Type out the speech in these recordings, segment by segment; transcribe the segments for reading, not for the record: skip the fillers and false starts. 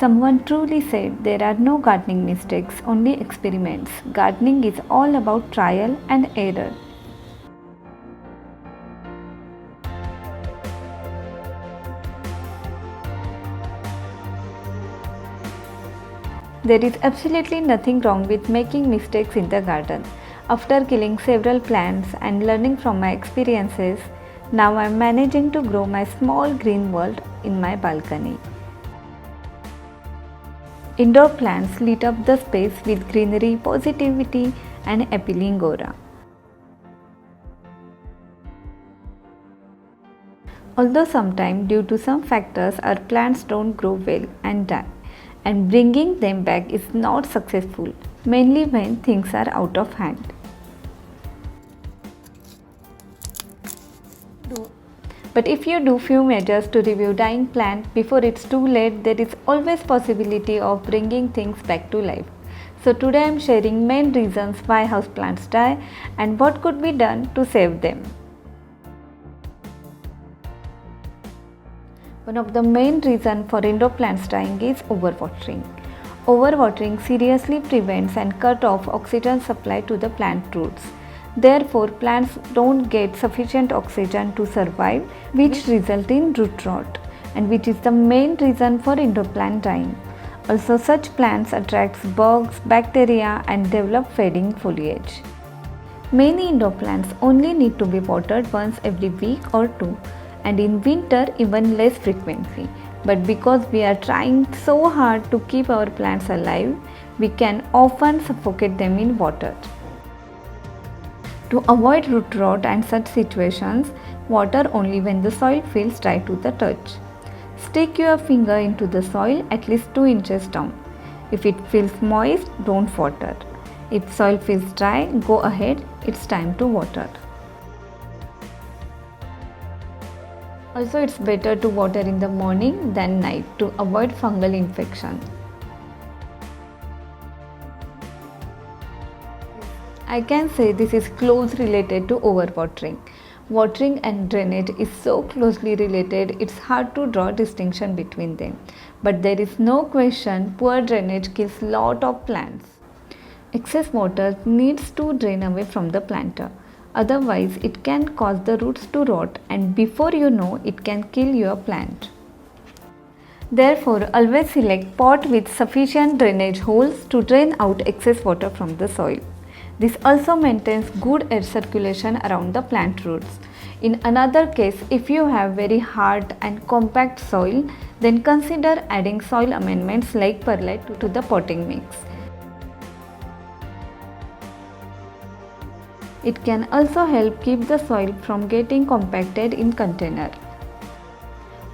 Someone truly said there are no gardening mistakes, only experiments. Gardening is all about trial and error. There is absolutely nothing wrong with making mistakes in the garden. After killing several plants and learning from my experiences, now I am managing to grow my small green world in my balcony. Indoor plants lit up the space with greenery, positivity, and appealing aura. Although sometimes, due to some factors, our plants don't grow well and die, and bringing them back is not successful, mainly when things are out of hand. But if you do few measures to revive dying plant before it's too late, there is always possibility of bringing things back to life. So today I am sharing main reasons why houseplants die and what could be done to save them. One of the main reasons for indoor plants dying is overwatering. Overwatering seriously prevents and cut off oxygen supply to the plant roots. Therefore, plants don't get sufficient oxygen to survive, which result in root rot, and which is the main reason for indoor plant dying. Also, such plants attract bugs, bacteria, and develop fading foliage. Many indoor plants only need to be watered once every week or two, and in winter even less frequently. But because we are trying so hard to keep our plants alive, we can often suffocate them in water. To avoid root rot and such situations, water only when the soil feels dry to the touch. Stick your finger into the soil at least 2 inches down. If it feels moist, don't water. If soil feels dry, go ahead, it's time to water. Also, it's better to water in the morning than night to avoid fungal infection. I can say this is closely related to overwatering. Watering and drainage is so closely related, it's hard to draw distinction between them. But there is no question poor drainage kills lot of plants. Excess water needs to drain away from the planter. Otherwise, it can cause the roots to rot, and before you know, it can kill your plant. Therefore, always select pot with sufficient drainage holes to drain out excess water from the soil. This also maintains good air circulation around the plant roots. In another case, if you have very hard and compact soil, then consider adding soil amendments like perlite to the potting mix. It can also help keep the soil from getting compacted in container.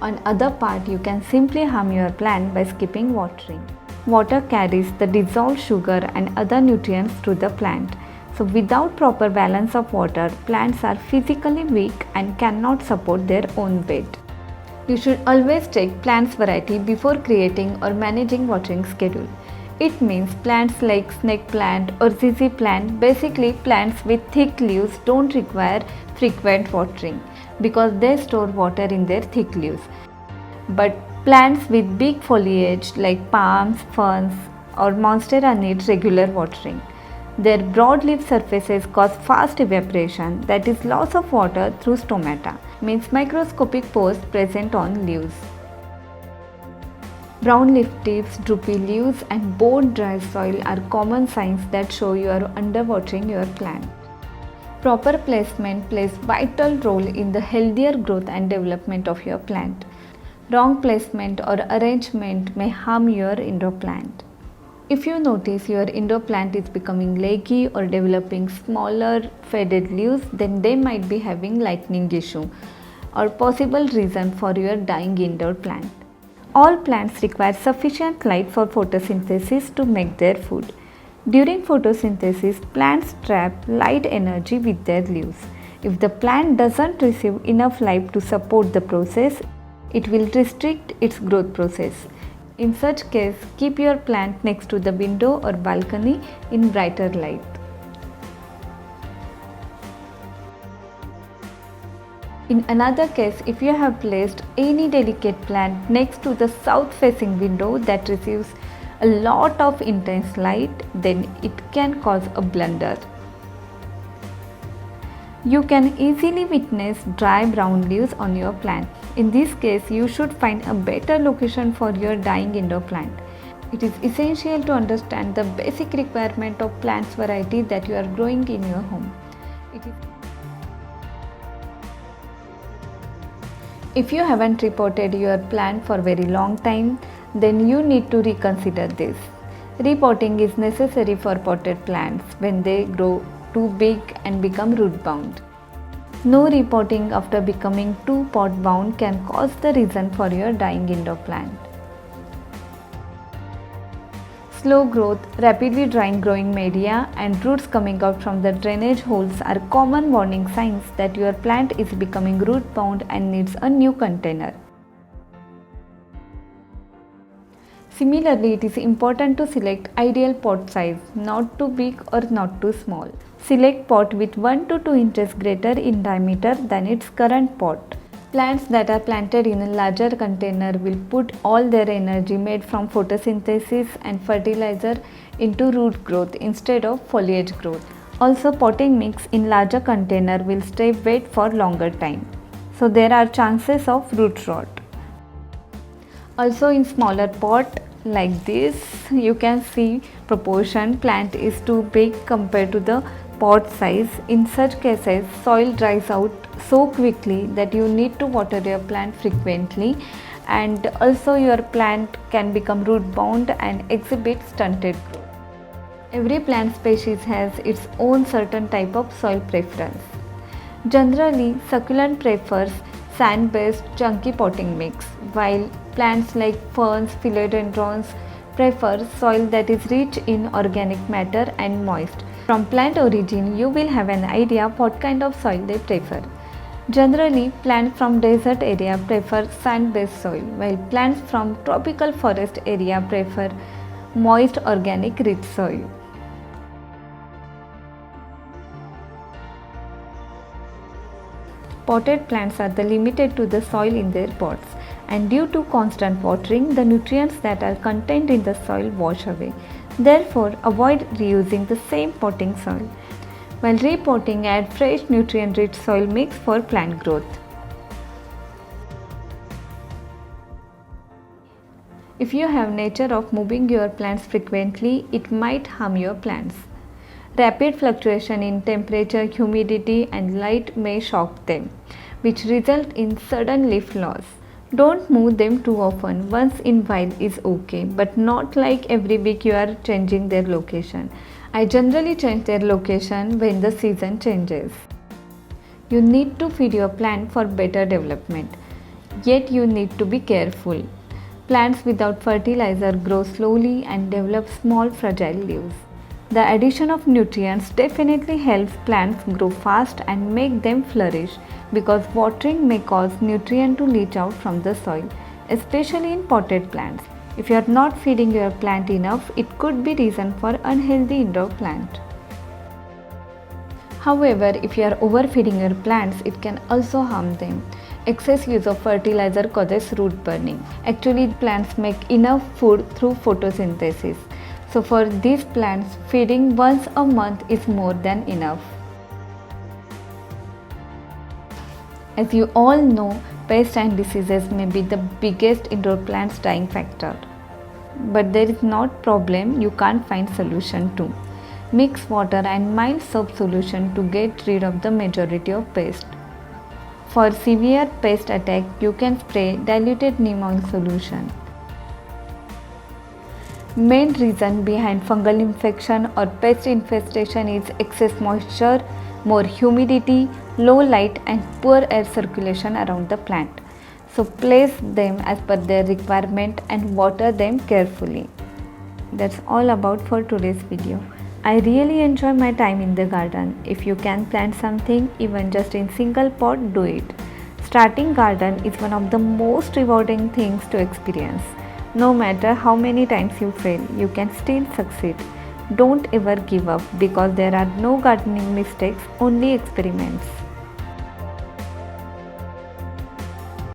On other part, you can simply harm your plant by skipping watering. Water carries the dissolved sugar and other nutrients to the plant. So without proper balance of water, plants are physically weak and cannot support their own weight. You should always check plants variety before creating or managing watering schedule. It means plants like snake plant or ZZ plant, basically plants with thick leaves, don't require frequent watering because they store water in their thick leaves. But plants with big foliage like palms, ferns or monstera need regular watering. Their broadleaf surfaces cause fast evaporation, that is loss of water through stomata, means microscopic pores present on leaves. Brown leaf tips, droopy leaves and bone dry soil are common signs that show you are underwatering your plant. Proper placement plays vital role in the healthier growth and development of your plant. Wrong placement or arrangement may harm your indoor plant. If you notice your indoor plant is becoming leggy or developing smaller faded leaves, then they might be having lightning issue or possible reason for your dying indoor plant. All plants require sufficient light for photosynthesis to make their food. During photosynthesis, plants trap light energy with their leaves. If the plant doesn't receive enough light to support the process, it will restrict its growth process. In such case, keep your plant next to the window or balcony in brighter light. In another case, if you have placed any delicate plant next to the south facing window that receives a lot of intense light, then it can cause a blunder. You can easily witness dry brown leaves on your plant. In this case, you should find a better location for your dying indoor plant. It is essential to understand the basic requirement of plants variety that you are growing in your home. If you haven't repotted your plant for a very long time, then you need to reconsider this. Repotting is necessary for potted plants when they grow too big and become root bound. No repotting after becoming too pot bound can cause the reason for your dying indoor plant. Slow growth, rapidly drying growing media, and roots coming out from the drainage holes are common warning signs that your plant is becoming root bound and needs a new container. Similarly, it is important to select ideal pot size, not too big or not too small. Select pot with 1 to 2 inches greater in diameter than its current pot. Plants that are planted in a larger container will put all their energy made from photosynthesis and fertilizer into root growth instead of foliage growth. Also, potting mix in larger container will stay wet for longer time. So there are chances of root rot. Also, in smaller pot like this, you can see proportion plant is too big compared to the pot size. In such cases, soil dries out so quickly that you need to water your plant frequently, and also your plant can become root bound and exhibit stunted growth. Every plant species has its own certain type of soil preference. Generally, succulent prefers sand-based chunky potting mix, while plants like ferns, philodendrons prefer soil that is rich in organic matter and moist. From plant origin, you will have an idea what kind of soil they prefer. Generally, plants from desert area prefer sand-based soil, while plants from tropical forest area prefer moist organic rich soil. Potted plants are limited to the soil in their pots, and due to constant watering, the nutrients that are contained in the soil wash away. Therefore, avoid reusing the same potting soil. While repotting, add fresh nutrient-rich soil mix for plant growth. If you have nature of moving your plants frequently, it might harm your plants. Rapid fluctuation in temperature, humidity, and light may shock them, which result in sudden leaf loss. Don't move them too often. Once in a while is okay, but not like every week you are changing their location. I generally change their location when the season changes. You need to feed your plant for better development, yet you need to be careful. Plants without fertilizer grow slowly and develop small fragile leaves. The addition of nutrients definitely helps plants grow fast and make them flourish, because watering may cause nutrient to leach out from the soil, especially in potted plants. If you are not feeding your plant enough, it could be reason for unhealthy indoor plant. However, if you are overfeeding your plants, it can also harm them. Excess use of fertilizer causes root burning. Actually, plants make enough food through photosynthesis. So for these plants, feeding once a month is more than enough. As you all know, pests and diseases may be the biggest indoor plants dying factor. But there is not problem you can't find solution to. Mix water and mild soap solution to get rid of the majority of pests. For severe pest attack, you can spray diluted neem oil solution. Main reason behind fungal infection or pest infestation is excess moisture, more humidity, low light and poor air circulation around the plant. So place them as per their requirement and water them carefully. That's all about for today's video. I really enjoy my time in the garden. If you can plant something, even just in single pot, do it. Starting garden is one of the most rewarding things to experience. No matter how many times you fail, you can still succeed. Don't ever give up, because there are no gardening mistakes, only experiments.